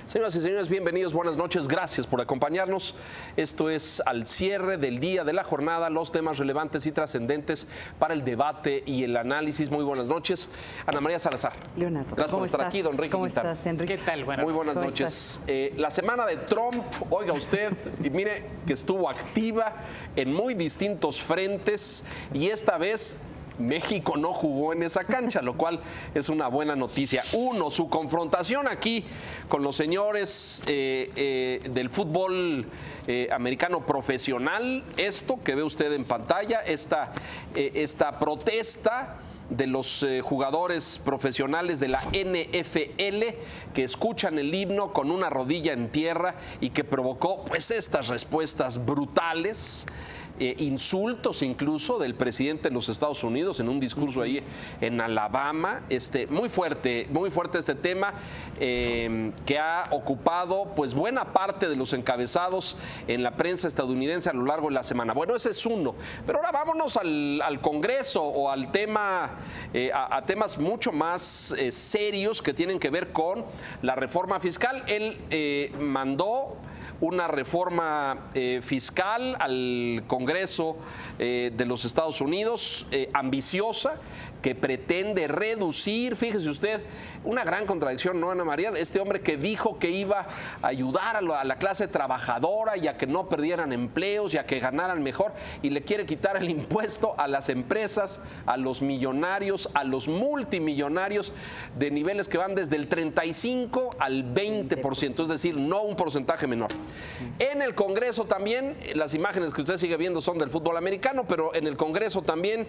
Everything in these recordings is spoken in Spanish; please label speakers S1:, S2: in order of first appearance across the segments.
S1: Señoras y señores, bienvenidos, buenas noches, gracias por acompañarnos. Esto es al cierre del día de la jornada, los temas relevantes y trascendentes para el debate y el análisis. Muy buenas noches. Ana María Salazar.
S2: Leonardo,
S1: gracias por estar aquí, don Enrique.
S2: ¿Cómo estás, Enrique?
S3: ¿Qué tal?
S1: Muy buenas noches. La semana de Trump, oiga usted, y mire que estuvo activa en muy distintos frentes y esta vez México no jugó en esa cancha, lo cual es una buena noticia. Uno, su confrontación aquí con los señores del fútbol americano profesional, esto que ve usted en pantalla, esta protesta de los jugadores profesionales de la NFL que escuchan el himno con una rodilla en tierra y que provocó pues estas respuestas brutales. Insultos incluso del presidente de los Estados Unidos en un discurso ahí en Alabama. Muy fuerte este tema que ha ocupado pues buena parte de los encabezados en la prensa estadounidense a lo largo de la semana. Bueno, ese es uno. Pero ahora vámonos al Congreso o al tema, a temas mucho más serios que tienen que ver con la reforma fiscal. Él mandó una reforma fiscal al Congreso de los Estados Unidos, ambiciosa, que pretende reducir, fíjese usted, una gran contradicción, ¿no, Ana María? Este hombre que dijo que iba a ayudar a la clase trabajadora y a que no perdieran empleos y a que ganaran mejor, y le quiere quitar el impuesto a las empresas, a los millonarios, a los multimillonarios, de niveles que van desde el 35 al 20%, es decir, no un porcentaje menor. En el Congreso también, las imágenes que usted sigue viendo son del fútbol americano, pero en el Congreso también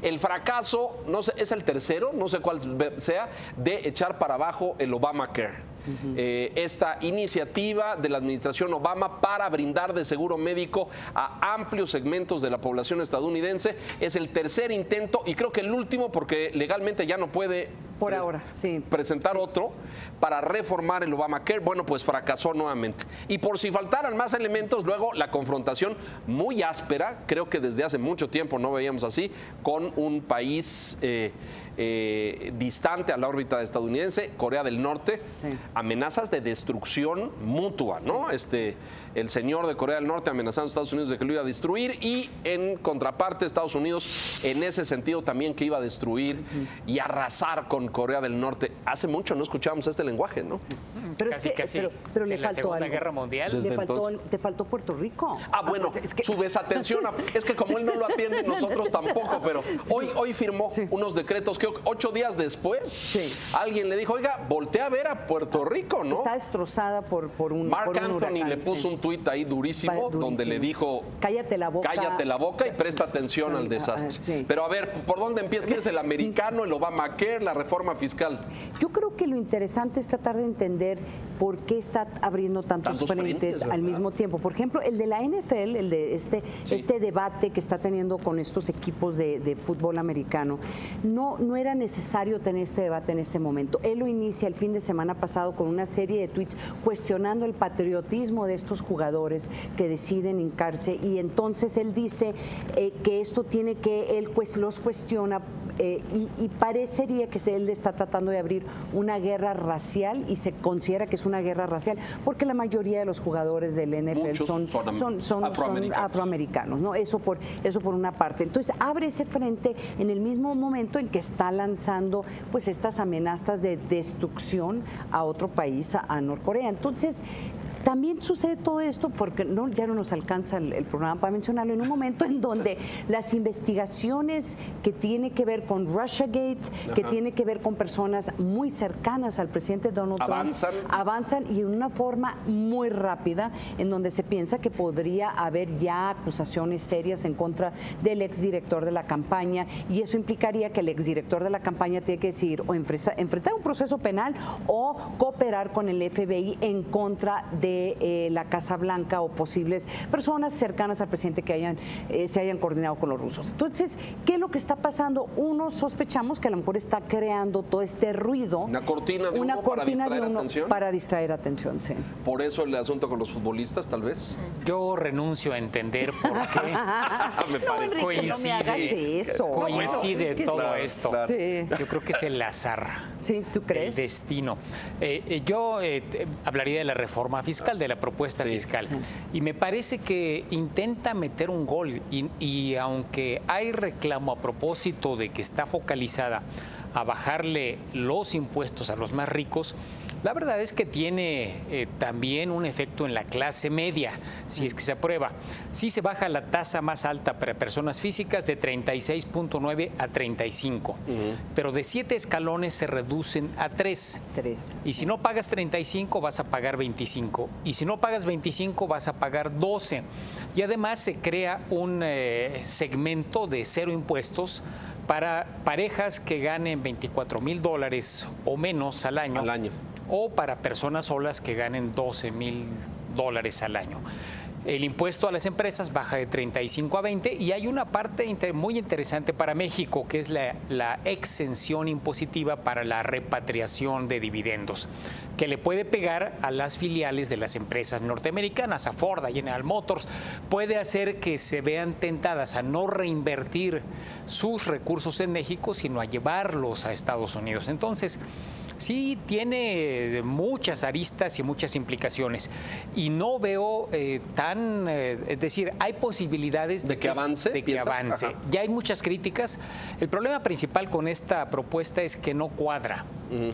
S1: el fracaso, no sé, es el tercero, no sé cuál sea, de echar para abajo el Obamacare. Esta iniciativa de la administración Obama para brindar de seguro médico a amplios segmentos de la población estadounidense es el tercer intento y creo que el último porque legalmente ya no puede
S2: por ahora, sí,
S1: presentar otro para reformar el Obamacare. Bueno, pues fracasó nuevamente. Y por si faltaran más elementos, luego la confrontación muy áspera, creo que desde hace mucho tiempo no veíamos así, con un país distante a la órbita estadounidense, Corea del Norte, sí. Amenazas de destrucción mutua, ¿no? El señor de Corea del Norte amenazando a Estados Unidos de que lo iba a destruir y en contraparte Estados Unidos en ese sentido también que iba a destruir y arrasar con Corea del Norte. Hace mucho no escuchábamos este lenguaje, ¿no?
S2: Pero pero le
S3: en la
S2: faltó
S3: Segunda
S2: algo.
S3: Guerra Mundial.
S2: Te faltó Puerto Rico.
S1: Ah, bueno, su desatención. Es que como él no lo atiende, nosotros tampoco, pero hoy firmó unos decretos que 8 días después alguien le dijo, oiga, voltea a ver a Puerto Rico, ¿no?
S2: Está destrozada por un
S1: Mark
S2: Anthony
S1: huracán, le puso un tuit ahí durísimo donde le dijo, cállate la boca y presta atención al desastre. Pero a ver, ¿por dónde empieza? ¿Quién es el americano, el Obamacare, la reforma fiscal?
S2: Yo creo que lo interesante es tratar de entender por qué está abriendo tantos frentes al mismo tiempo. Por ejemplo, el de la NFL, el de este debate que está teniendo con estos equipos de fútbol americano, no era necesario tener este debate en ese momento. Él lo inicia el fin de semana pasado con una serie de tweets cuestionando el patriotismo de estos jugadores que deciden hincarse y entonces él dice que esto tiene que, él los cuestiona y parecería que él está tratando de abrir una guerra racial y se considera que es una guerra racial porque la mayoría de los jugadores del NFL son afroamericanos, ¿no? Eso por una parte. Entonces abre ese frente en el mismo momento en que está lanzando pues estas amenazas de destrucción a otro país, a Norcorea. Entonces también sucede todo esto porque ya no nos alcanza el programa para mencionarlo en un momento en donde las investigaciones que tiene que ver con Russiagate, que tiene que ver con personas muy cercanas al presidente Donald Trump, avanzan y en una forma muy rápida en donde se piensa que podría haber ya acusaciones serias en contra del exdirector de la campaña y eso implicaría que el exdirector de la campaña tiene que decidir o enfrentar un proceso penal o cooperar con el FBI en contra de de la Casa Blanca o posibles personas cercanas al presidente que se hayan coordinado con los rusos. Entonces, ¿qué es lo que está pasando? Uno, sospechamos que a lo mejor está creando todo este ruido.
S1: Una cortina de humo para distraer atención.
S2: Para distraer atención, sí.
S1: Por eso el asunto con los futbolistas, tal vez.
S3: Yo renuncio a entender por qué
S1: me parece.
S2: Enrique, no me hagas eso.
S3: Coincide todo
S1: claro,
S3: esto.
S1: claro.
S2: Sí.
S3: Yo creo que es el azar.
S2: Sí, ¿tú crees?
S3: El destino. Yo hablaría de la reforma fiscal, de la propuesta fiscal.
S2: Sí.
S3: Y me parece que intenta meter un gol. Y aunque hay reclamo a propósito de que está focalizada a bajarle los impuestos a los más ricos, la verdad es que tiene también un efecto en la clase media, si es que se aprueba. Sí se baja la tasa más alta para personas físicas de 36.9 a 35, pero de 7 escalones se reducen a 3. Y si no pagas 35 vas a pagar 25, y si no pagas 25 vas a pagar 12. Y además se crea un segmento de 0 impuestos para parejas que ganen $24,000 o menos al año. O para personas solas que ganen $12,000 al año. El impuesto a las empresas baja de 35 a 20 y hay una parte muy interesante para México, que es la exención impositiva para la repatriación de dividendos, que le puede pegar a las filiales de las empresas norteamericanas, a Ford, a General Motors, puede hacer que se vean tentadas a no reinvertir sus recursos en México, sino a llevarlos a Estados Unidos. Entonces, sí tiene muchas aristas y muchas implicaciones y no veo es decir, hay posibilidades
S1: de que avance.
S3: Ajá. Ya hay muchas críticas. El problema principal con esta propuesta es que no cuadra.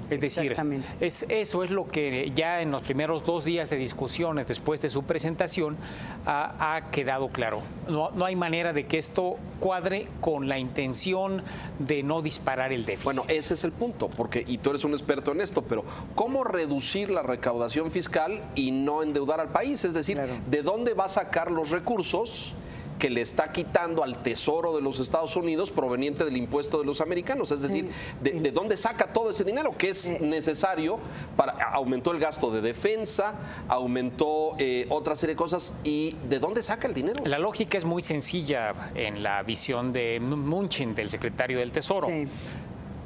S3: Es decir, eso es lo que ya en los primeros 2 días de discusiones después de su presentación ha quedado claro. No hay manera de que esto cuadre con la intención de no disparar el déficit.
S1: Bueno, ese es el punto, porque, y tú eres un experto en esto, pero ¿cómo reducir la recaudación fiscal y no endeudar al país? Es decir, ¿de dónde va a sacar los recursos que le está quitando al Tesoro de los Estados Unidos proveniente del impuesto de los americanos? Es decir, ¿de dónde saca todo ese dinero que es necesario para... Aumentó el gasto de defensa, aumentó otra serie de cosas, ¿y de dónde saca el dinero?
S3: La lógica es muy sencilla en la visión de Mnuchin, del secretario del Tesoro.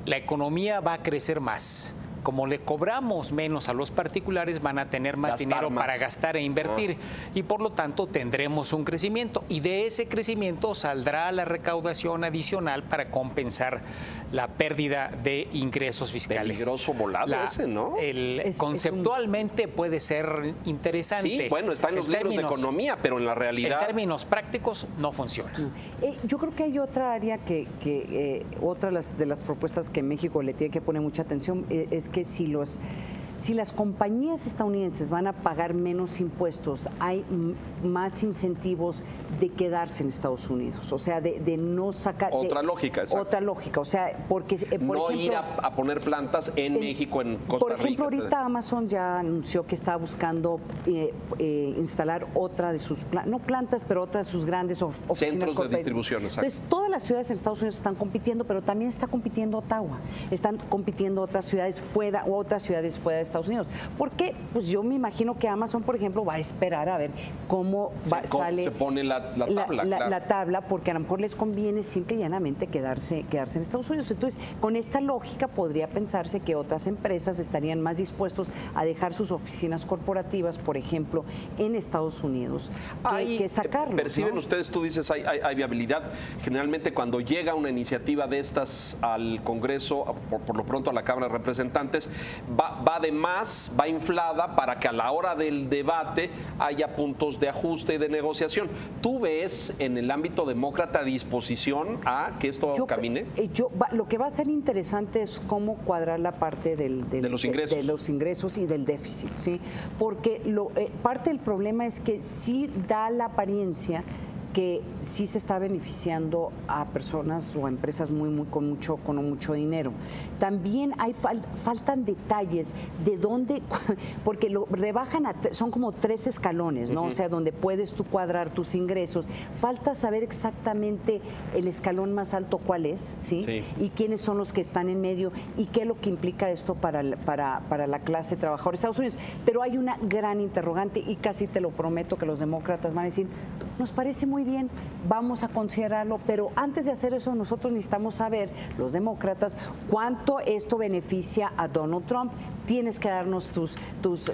S3: La economía va a crecer más. Como le cobramos menos a los particulares, van a tener más dinero para gastar e invertir y por lo tanto tendremos un crecimiento y de ese crecimiento saldrá la recaudación adicional para compensar la pérdida de ingresos fiscales.
S1: Peligroso volado ese, ¿no?
S3: Conceptualmente puede ser interesante.
S1: Sí, bueno, está en los libros de economía, pero en la realidad...
S3: En términos prácticos no funciona.
S2: Yo creo que hay otra área otra de las propuestas que México le tiene que poner mucha atención es que si las compañías estadounidenses van a pagar menos impuestos, hay más incentivos de quedarse en Estados Unidos, o sea, de no sacar...
S1: Otra lógica, exacto.
S2: Otra lógica, o sea, porque...
S1: no ir a poner plantas en México, en Costa Rica.
S2: Por ejemplo, ahorita Amazon ya anunció que está buscando instalar otra de sus... No plantas, pero otra de sus grandes oficinas.
S1: Centros de distribución, exacto.
S2: Entonces, todas las ciudades en Estados Unidos están compitiendo, pero también está compitiendo Ottawa. Están compitiendo otras ciudades fuera de Estados Unidos. ¿Por qué? Pues yo me imagino que Amazon, por ejemplo, va a esperar a ver cómo sale...
S1: Se pone la tabla.
S2: La tabla, porque a lo mejor les conviene simple y llanamente quedarse en Estados Unidos. Entonces, con esta lógica podría pensarse que otras empresas estarían más dispuestos a dejar sus oficinas corporativas, por ejemplo, en Estados Unidos, que sacarlos.
S1: ¿Perciben ustedes, tú dices, hay viabilidad? Generalmente cuando llega una iniciativa de estas al Congreso, por lo pronto a la Cámara de Representantes, va de más, va inflada para que a la hora del debate haya puntos de ajuste y de negociación. ¿Tú ves en el ámbito demócrata disposición a que esto camine?
S2: Lo que va a ser interesante es cómo cuadrar la parte de los ingresos y del déficit, ¿sí? Porque parte del problema es que sí da la apariencia que sí se está beneficiando a personas o a empresas con mucho dinero. También faltan detalles de dónde, porque lo rebajan, son como 3 escalones, ¿no? O sea, donde puedes tú cuadrar tus ingresos. Falta saber exactamente el escalón más alto cuál es, ¿sí? Y quiénes son los que están en medio y qué es lo que implica esto para la clase trabajadora de Estados Unidos. Pero hay una gran interrogante y casi te lo prometo que los demócratas van a decir, nos parece muy bien, vamos a considerarlo, pero antes de hacer eso nosotros necesitamos saber, los demócratas, cuánto esto beneficia a Donald Trump. Tienes que darnos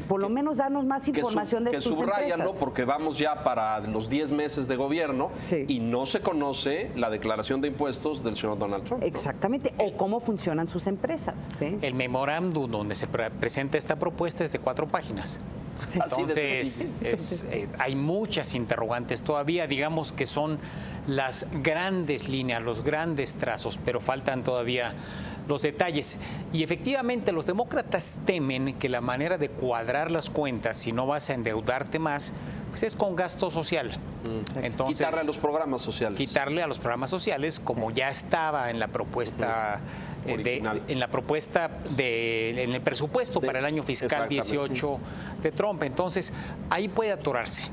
S2: por lo menos darnos más información de tus empresas. Que subrayan, ¿no?
S1: Porque vamos ya para los 10 meses de gobierno y no se conoce la declaración de impuestos del señor Donald Trump, ¿no?
S2: Exactamente, o cómo funcionan sus empresas, ¿sí?
S3: El memorándum donde se presenta esta propuesta es de 4 páginas. Entonces, hay muchas interrogantes todavía, digamos que son las grandes líneas, los grandes trazos, pero faltan todavía los detalles. Y efectivamente los demócratas temen que la manera de cuadrar las cuentas, si no vas a endeudarte más, pues es con gasto social. Entonces,
S1: quitarle a los programas sociales.
S3: Quitarle a los programas sociales, como ya estaba en la propuesta en el presupuesto para el año fiscal 18 de Trump. Entonces, ahí puede atorarse.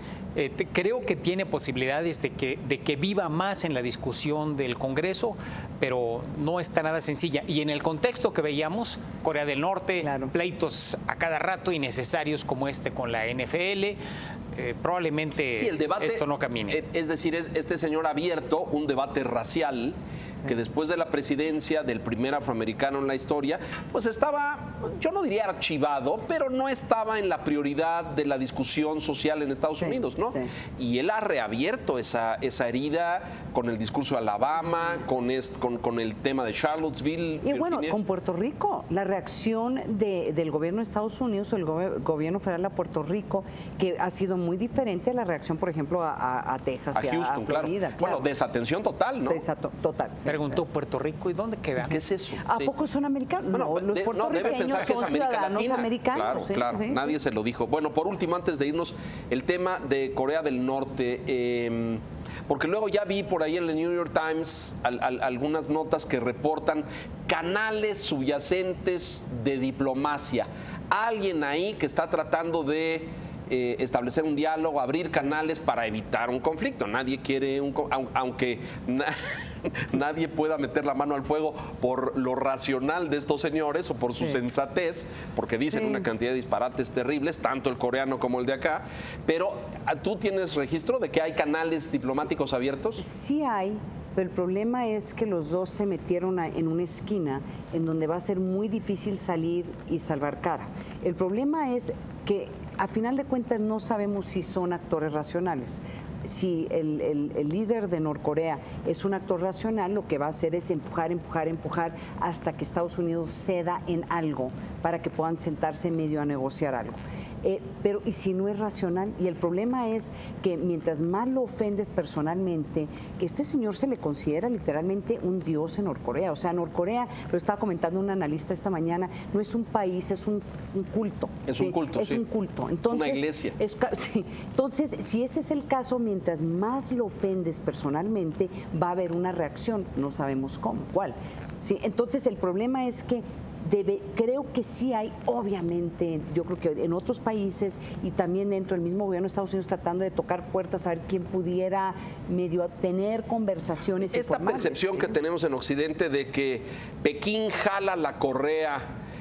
S3: Creo que tiene posibilidades de que viva más en la discusión del Congreso, pero no está nada sencilla. Y en el contexto que veíamos, Corea del Norte, pleitos a cada rato innecesarios como este con la NFL, probablemente
S1: el debate,
S3: esto no camine.
S1: Es decir, este señor ha abierto un debate racial que después de la presidencia del primer afroamericano en la historia, pues estaba, yo no diría archivado, pero no estaba en la prioridad de la discusión social en Estados Unidos, ¿no? Y él ha reabierto esa herida con el discurso de Alabama, con el tema de Charlottesville.
S2: Y bueno, con Puerto Rico, la reacción del gobierno de Estados Unidos o el gobierno federal a Puerto Rico, que ha sido muy diferente a la reacción, por ejemplo, a Texas y
S1: Houston,
S2: a Florida.
S1: Claro. Bueno, desatención total, ¿no?
S2: Total.
S3: Preguntó Puerto Rico, ¿y dónde queda?
S1: ¿Qué es eso?
S2: ¿A poco son americanos?
S1: Bueno,
S2: los puertorriqueños son ciudadanos americanos.
S1: Claro, nadie se lo dijo. Bueno, por último, antes de irnos, el tema de Corea del Norte, porque luego ya vi por ahí en el New York Times algunas notas que reportan canales subyacentes de diplomacia. Alguien ahí que está tratando de establecer un diálogo, abrir canales para evitar un conflicto. Nadie quiere aunque nadie pueda meter la mano al fuego por lo racional de estos señores o por su sensatez, porque dicen una cantidad de disparates terribles, tanto el coreano como el de acá. Pero ¿tú tienes registro de que hay canales diplomáticos abiertos?
S2: Sí hay. Pero el problema es que los dos se metieron en una esquina en donde va a ser muy difícil salir y salvar cara. El problema es que a final de cuentas no sabemos si son actores racionales. Si el líder de Norcorea es un actor racional, lo que va a hacer es empujar hasta que Estados Unidos ceda en algo para que puedan sentarse medio a negociar algo. Pero ¿y si no es racional? Y el problema es que mientras más lo ofendes personalmente, que este señor se le considera literalmente un dios en Norcorea. O sea, Norcorea, lo estaba comentando un analista esta mañana, no es un país, es un culto.
S1: Es un culto,
S2: Es un culto. Entonces,
S1: es una iglesia.
S2: Entonces, si ese es el caso, mientras más lo ofendes personalmente, va a haber una reacción. No sabemos cómo, cuál. Sí, entonces, el problema es que creo que sí hay, obviamente, yo creo que en otros países y también dentro del mismo gobierno de Estados Unidos tratando de tocar puertas a ver quién pudiera medio tener conversaciones.
S1: Esta percepción que tenemos en Occidente de que Pekín jala la correa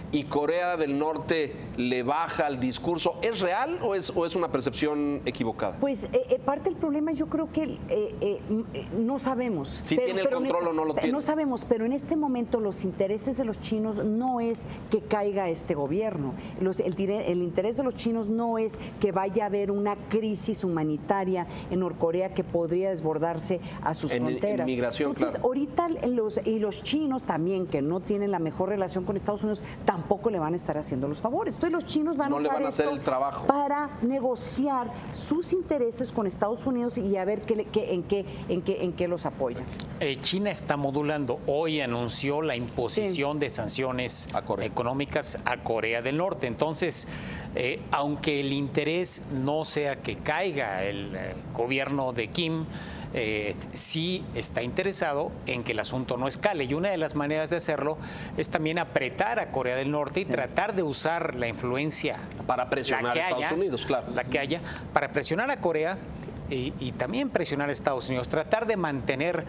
S1: y Corea del Norte le baja el discurso, ¿es real o es una percepción equivocada?
S2: Pues parte del problema yo creo que no sabemos.
S1: Si tiene el control o no lo tiene.
S2: No sabemos, pero en este momento los intereses de los chinos no es que caiga este gobierno. El interés de los chinos no es que vaya a haber una crisis humanitaria en Norcorea que podría desbordarse a sus fronteras.
S1: En migración,
S2: entonces, ahorita los chinos también, que no tienen la mejor relación con Estados Unidos, tampoco le van a estar haciendo los favores. Entonces los chinos van a usar
S1: hacer el trabajo
S2: para negociar sus intereses con Estados Unidos y a ver en qué los apoyan.
S3: China está modulando. Hoy anunció la imposición de sanciones económicas a Corea del Norte. Entonces, aunque el interés no sea que caiga el gobierno de Kim, sí está interesado en que el asunto no escale. Y una de las maneras de hacerlo es también apretar a Corea del Norte y tratar de usar la influencia
S1: para presionar a Estados Unidos, claro.
S3: La que haya, para presionar a Corea. Y también presionar a Estados Unidos, tratar de mantener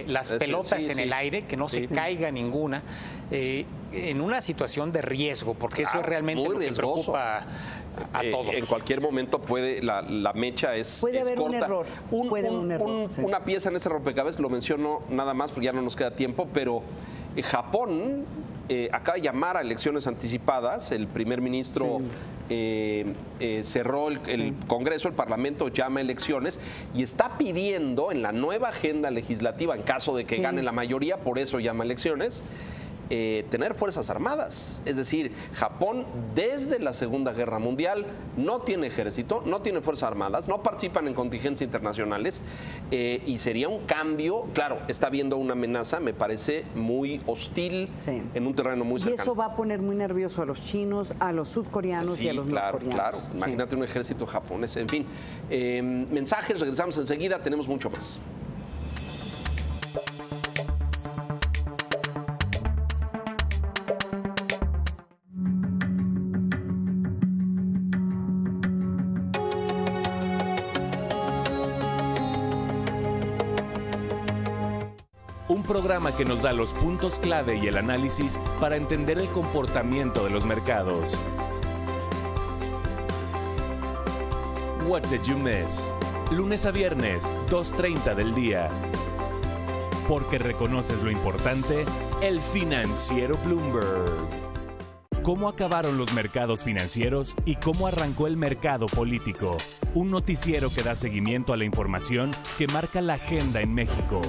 S3: las pelotas en el aire, que no se caiga ninguna, en una situación de riesgo, porque eso es realmente lo que preocupa a todos.
S1: En cualquier momento puede, la mecha es
S2: haber
S1: corta.
S2: Un error.
S1: Una pieza en ese rompecabezas, lo menciono nada más porque ya no nos queda tiempo, pero Japón acaba de llamar a elecciones anticipadas. El primer ministro cerró el Congreso, el Parlamento llama a elecciones y está pidiendo en la nueva agenda legislativa, en caso de que gane la mayoría, por eso llama a elecciones, tener fuerzas armadas. Es decir, Japón desde la Segunda Guerra Mundial no tiene ejército, no tiene fuerzas armadas, no participan en contingencias internacionales y sería un cambio. Claro, está habiendo una amenaza, me parece muy hostil en un terreno muy cercano.
S2: Y eso va a poner muy nervioso a los chinos, a los sudcoreanos y a los norcoreanos.
S1: Claro, imagínate un ejército japonés. En fin, mensajes, regresamos enseguida, tenemos mucho más.
S4: Un programa que nos da los puntos clave y el análisis para entender el comportamiento de los mercados. What Did You Miss? Lunes a viernes, 2:30 del día. Porque reconoces lo importante, el financiero Bloomberg. ¿Cómo acabaron los mercados financieros y cómo arrancó el mercado político? Un noticiero que da seguimiento a la información que marca la agenda en México.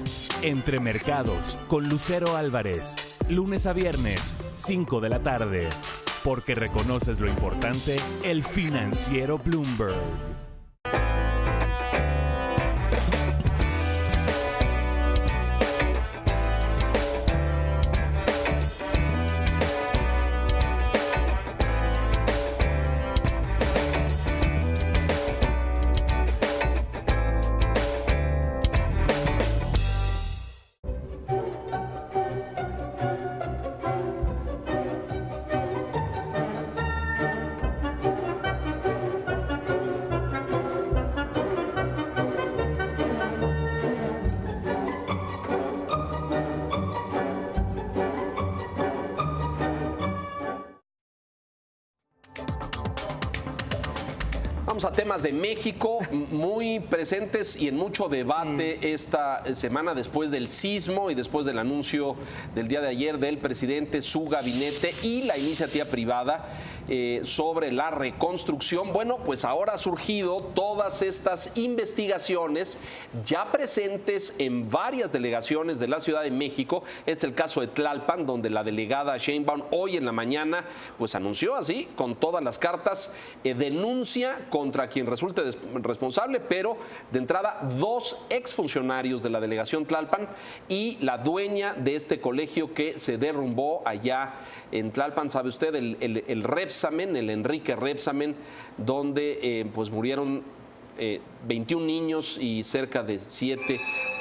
S4: Entre Mercados, con Lucero Álvarez. Lunes a viernes, 5 de la tarde. Porque reconoces lo importante, el financiero Bloomberg.
S1: Vamos a temas de México, muy presentes y en mucho debate esta semana después del sismo y después del anuncio del día de ayer del presidente, su gabinete y la iniciativa privada sobre la reconstrucción. Bueno, pues ahora ha surgido todas estas investigaciones ya presentes en varias delegaciones de la Ciudad de México. Este es el caso de Tlalpan, donde la delegada Sheinbaum hoy en la mañana pues anunció así, con todas las cartas, denuncia contra quien resulte responsable, pero de entrada 2 exfuncionarios de la delegación Tlalpan y la dueña de este colegio que se derrumbó allá en Tlalpan, sabe usted, el Repsamen, el Enrique Repsamen, donde pues murieron 21 niños y cerca de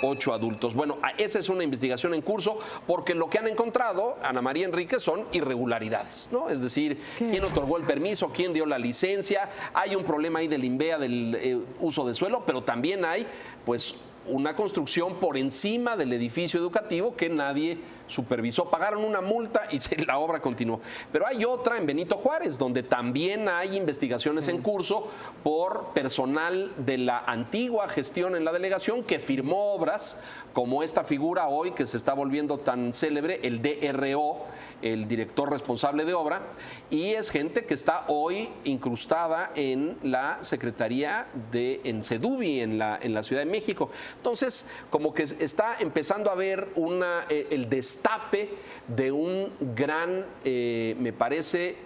S1: 8 adultos. Bueno, esa es una investigación en curso porque lo que han encontrado, Ana María Enríquez, son irregularidades, ¿no? Es decir, quién otorgó el permiso, quién dio la licencia, hay un problema ahí del INVEA, del uso de suelo, pero también hay, pues, una construcción por encima del edificio educativo que nadie supervisó. Pagaron una multa y la obra continuó. Pero hay otra en Benito Juárez, donde también hay investigaciones en curso por personal de la antigua gestión en la delegación que firmó obras como esta figura hoy que se está volviendo tan célebre, el DRO, el director responsable de obra, y es gente que está hoy incrustada en la Secretaría en Sedubi, en la Ciudad de México. Entonces, como que está empezando a haber el destape de un gran, me parece,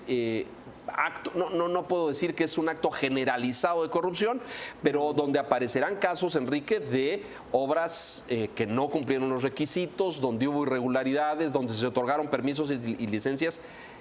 S1: acto, no puedo decir que es un acto generalizado de corrupción, pero donde aparecerán casos, Enrique, de obras que no cumplieron los requisitos, donde hubo irregularidades, donde se otorgaron permisos y licencias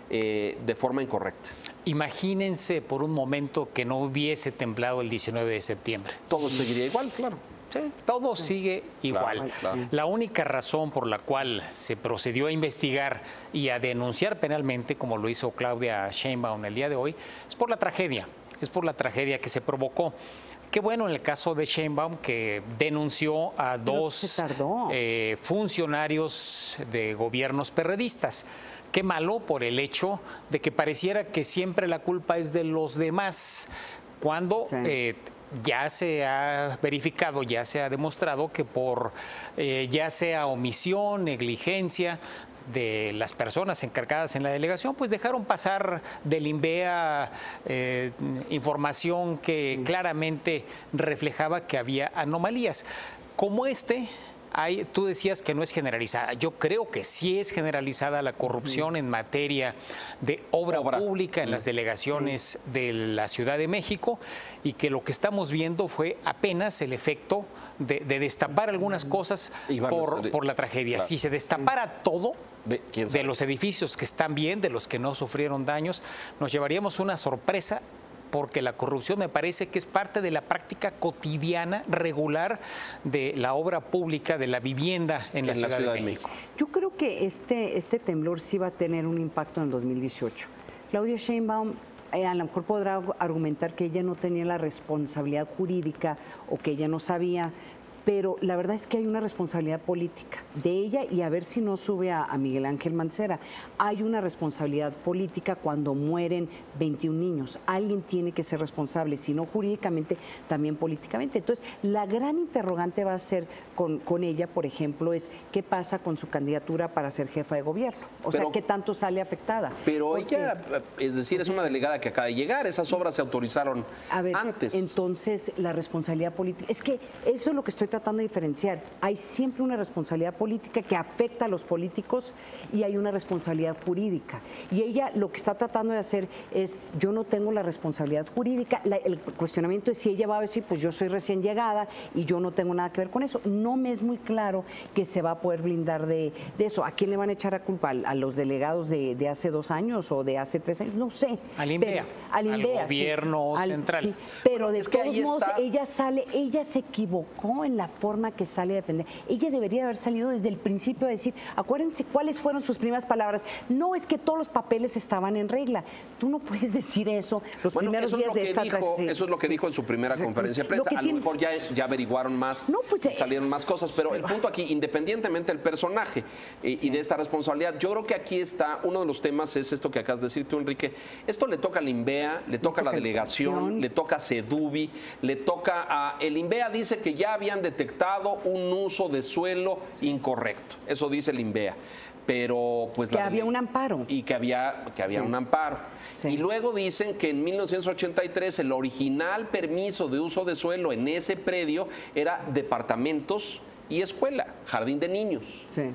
S1: de forma incorrecta.
S3: Imagínense por un momento que no hubiese temblado el 19 de septiembre.
S1: Todo seguiría igual, claro.
S3: Sí, todo sigue igual.
S1: Claro.
S3: La única razón por la cual se procedió a investigar y a denunciar penalmente, como lo hizo Claudia Sheinbaum el día de hoy, es por la tragedia. Es por la tragedia que se provocó. Qué bueno en el caso de Sheinbaum que denunció a dos funcionarios de gobiernos perredistas. Qué malo por el hecho de que pareciera que siempre la culpa es de los demás, cuando ya se ha verificado, ya se ha demostrado que por ya sea omisión, negligencia de las personas encargadas en la delegación, pues dejaron pasar del INVEA información que claramente reflejaba que había anomalías. Como tú decías que no es generalizada. Yo creo que sí es generalizada la corrupción en materia de obra pública en las delegaciones de la Ciudad de México, y que lo que estamos viendo fue apenas el efecto de destapar algunas cosas por la tragedia. Claro. Si se destapara todo de los edificios que están bien, de los que no sufrieron daños, nos llevaríamos una sorpresa, porque la corrupción me parece que es parte de la práctica cotidiana, regular, de la obra pública, de la vivienda en la Ciudad de México.
S2: Yo creo que este temblor sí va a tener un impacto en el 2018. Claudia Sheinbaum a lo mejor podrá argumentar que ella no tenía la responsabilidad jurídica o que ella no sabía, pero la verdad es que hay una responsabilidad política de ella, y a ver si no sube a Miguel Ángel Mancera. Hay una responsabilidad política cuando mueren 21 niños. Alguien tiene que ser responsable, si no jurídicamente, también políticamente. Entonces, la gran interrogante va a ser con ella, por ejemplo, es qué pasa con su candidatura para ser jefa de gobierno. O sea, qué tanto sale afectada.
S1: Pero ella, es decir, es una delegada que acaba de llegar. Esas obras se autorizaron antes.
S2: Entonces, la responsabilidad política, es que eso es lo que estoy tratando de diferenciar. Hay siempre una responsabilidad política que afecta a los políticos, y hay una responsabilidad jurídica. Y ella lo que está tratando de hacer es, yo no tengo la responsabilidad jurídica. El cuestionamiento es si ella va a decir, pues yo soy recién llegada y yo no tengo nada que ver con eso. No me es muy claro que se va a poder blindar de eso. ¿A quién le van a echar la culpa? ¿A los delegados de hace 2 años o de hace 3 años? No sé.
S3: Al INVEA.
S2: Al
S3: gobierno central.
S2: Sí, pero de todos modos, ella se equivocó en la forma que sale a defender. Ella debería haber salido desde el principio a decir, acuérdense cuáles fueron sus primeras palabras. No es que todos los papeles estaban en regla. Tú no puedes decir eso los primeros días de esta transición.
S1: Eso es lo que dijo en su primera conferencia de prensa. A lo mejor ya averiguaron más, salieron más cosas, pero el punto aquí, independientemente del personaje y de esta responsabilidad, yo creo que aquí está uno de los temas, es esto que acabas de decir tú, Enrique. Esto le toca al INVEA, le toca a la delegación, le toca a CEDUBI, le toca a... El INVEA dice que ya habían detectado un uso de suelo incorrecto. Eso dice el INVEA. Pero pues
S2: que había un amparo.
S1: Y que había un amparo. Sí. Y luego dicen que en 1983 el original permiso de uso de suelo en ese predio era departamentos y escuela, jardín de niños. Sí.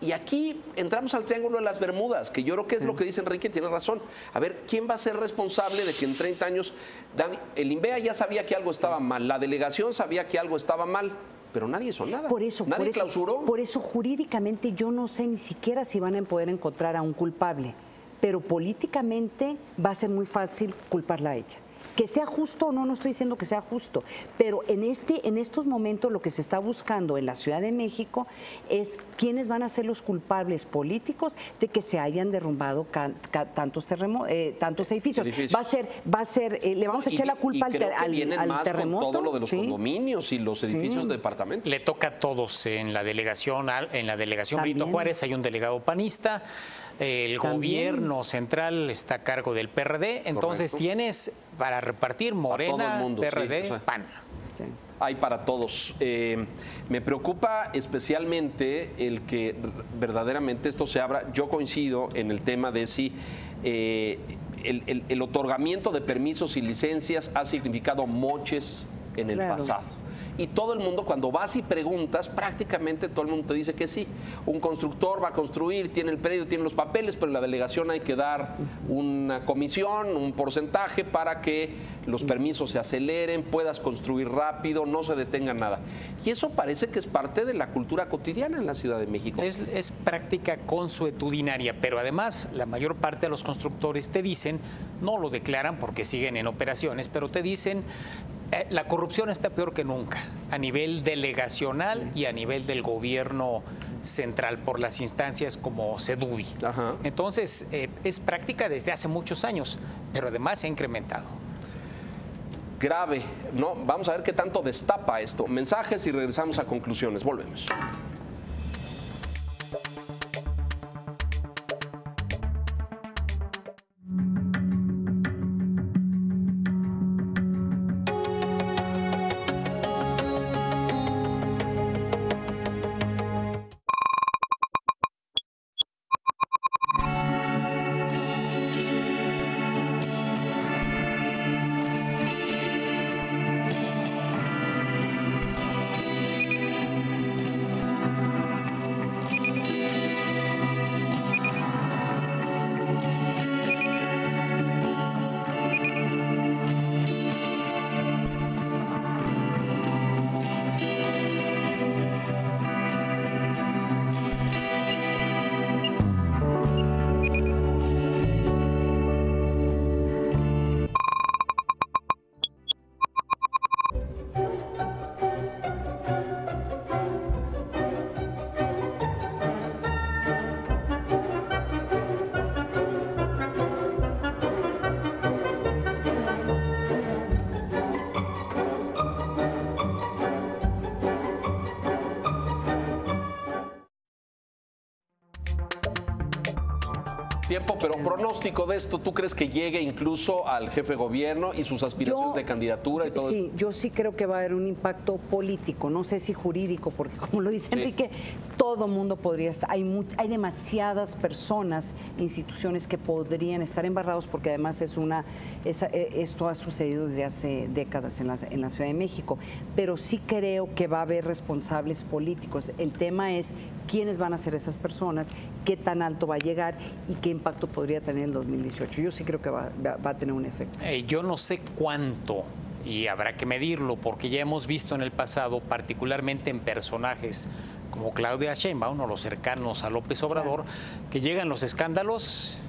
S1: Y aquí entramos al Triángulo de las Bermudas, que yo creo que es lo que dice Enrique, tiene razón. A ver, ¿quién va a ser responsable de que en 30 años el INVEA ya sabía que algo estaba mal, la delegación sabía que algo estaba mal, pero nadie hizo nada? Nadie clausuró.
S2: Por eso jurídicamente yo no sé ni siquiera si van a poder encontrar a un culpable, pero políticamente va a ser muy fácil culparla a ella. Que sea justo o no, no estoy diciendo que sea justo, pero en estos momentos lo que se está buscando en la Ciudad de México es quiénes van a ser los culpables políticos de que se hayan derrumbado tantos edificios. Va a ser, le vamos a echar la culpa al terremoto.
S1: Con todo lo de los condominios y los edificios de departamentos.
S3: Le toca a todos en la delegación Benito Juárez hay un delegado panista. El gobierno central está a cargo del PRD, entonces tienes para repartir Morena, PRD, PAN.
S1: Sí. Hay para todos. Me preocupa especialmente el que verdaderamente esto se abra. Yo coincido en el tema de si el otorgamiento de permisos y licencias ha significado moches en el pasado. Y todo el mundo, cuando vas y preguntas, prácticamente todo el mundo te dice que sí. Un constructor va a construir, tiene el predio, tiene los papeles, pero en la delegación hay que dar una comisión, un porcentaje para que los permisos se aceleren, puedas construir rápido, no se detenga nada. Y eso parece que es parte de la cultura cotidiana en la Ciudad de México.
S3: Es práctica consuetudinaria, pero además la mayor parte de los constructores te dicen, no lo declaran porque siguen en operaciones, pero te dicen La corrupción está peor que nunca, a nivel delegacional y a nivel del gobierno central, por las instancias como Seduvi. Entonces, es práctica desde hace muchos años, pero además se ha incrementado.
S1: Grave, ¿no? Vamos a ver qué tanto destapa esto. Mensajes y regresamos a conclusiones. Volvemos. Tiempo, pero pronóstico de esto, ¿tú crees que llegue incluso al jefe de gobierno y sus aspiraciones de candidatura y todo
S2: sí,
S1: eso?
S2: Yo sí creo que va a haber un impacto político, no sé si jurídico, porque como lo dice Enrique, todo mundo podría estar, hay demasiadas personas, instituciones que podrían estar embarrados, porque además esto ha sucedido desde hace décadas en la Ciudad de México, pero sí creo que va a haber responsables políticos. El tema es quiénes van a ser esas personas, qué tan alto va a llegar y qué impacto podría tener en el 2018. Yo sí creo que va a tener un efecto.
S3: Yo no sé cuánto, y habrá que medirlo, porque ya hemos visto en el pasado, particularmente en personajes como Claudia Sheinbaum o los cercanos a López Obrador, que llegan los escándalos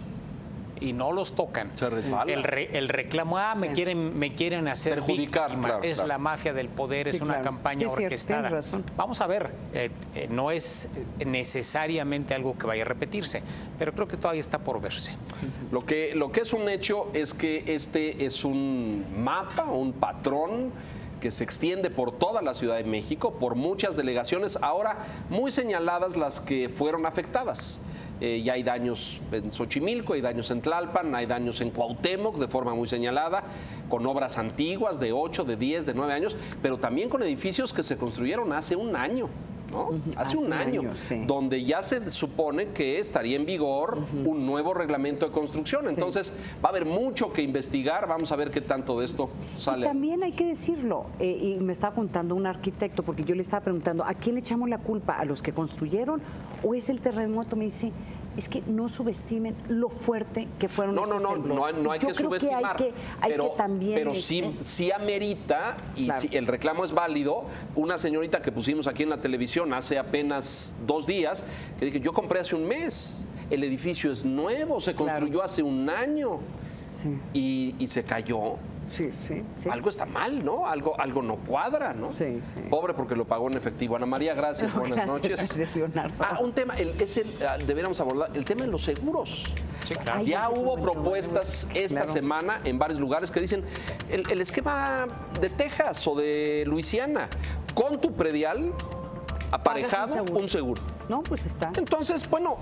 S3: y no los tocan.
S1: Se resbala.
S3: El reclamo, me quieren hacer
S1: perjudicar,
S3: víctima, es la mafia del poder, es una campaña orquestada. Vamos a ver, no es necesariamente algo que vaya a repetirse, pero creo que todavía está por verse.
S1: Lo que es un hecho es que este es un mapa, un patrón que se extiende por toda la Ciudad de México, por muchas delegaciones, ahora muy señaladas las que fueron afectadas. Ya hay daños en Xochimilco, hay daños en Tlalpan, hay daños en Cuauhtémoc de forma muy señalada, con obras antiguas de 8, de 10, de 9 años, pero también con edificios que se construyeron hace un año. ¿no? Hace un año, donde ya se supone que estaría en vigor un nuevo reglamento de construcción. Entonces, va a haber mucho que investigar, vamos a ver qué tanto de esto sale.
S2: Y también hay que decirlo, y me estaba contando un arquitecto, porque yo le estaba preguntando, ¿a quién le echamos la culpa? ¿A los que construyeron o es el terremoto? Me dice, es que no subestimen lo fuerte que fueron estos temblores.
S1: No hay que subestimar, pero sí amerita, y si el reclamo es válido, una señorita que pusimos aquí en la televisión hace apenas 2 días, que dije, yo compré hace un mes, el edificio es nuevo, se construyó hace un año y se cayó.
S2: Sí.
S1: Algo está mal, ¿no? Algo no cuadra, ¿no? Sí. Pobre porque lo pagó en efectivo. Ana María, gracias, buenas noches.
S2: Gracias, Leonardo.
S1: Un tema, deberíamos abordar, el tema de los seguros.
S3: Sí, claro.
S1: Ya hubo propuestas esta semana en varios lugares que dicen el esquema de Texas o de Luisiana, con tu predial aparejado un seguro.
S2: No, pues está.
S1: Entonces, bueno,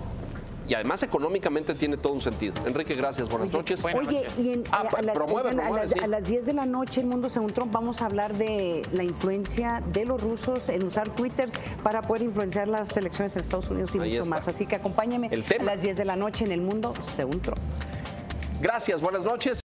S1: y además económicamente tiene todo un sentido. Enrique, gracias, buenas noches.
S2: Y a las 10 de la noche en Mundo Según Trump vamos a hablar de la influencia de los rusos en usar Twitter para poder influenciar las elecciones en Estados Unidos y mucho más. Así que acompáñame a las 10 de la noche en el Mundo Según Trump.
S1: Gracias, buenas noches.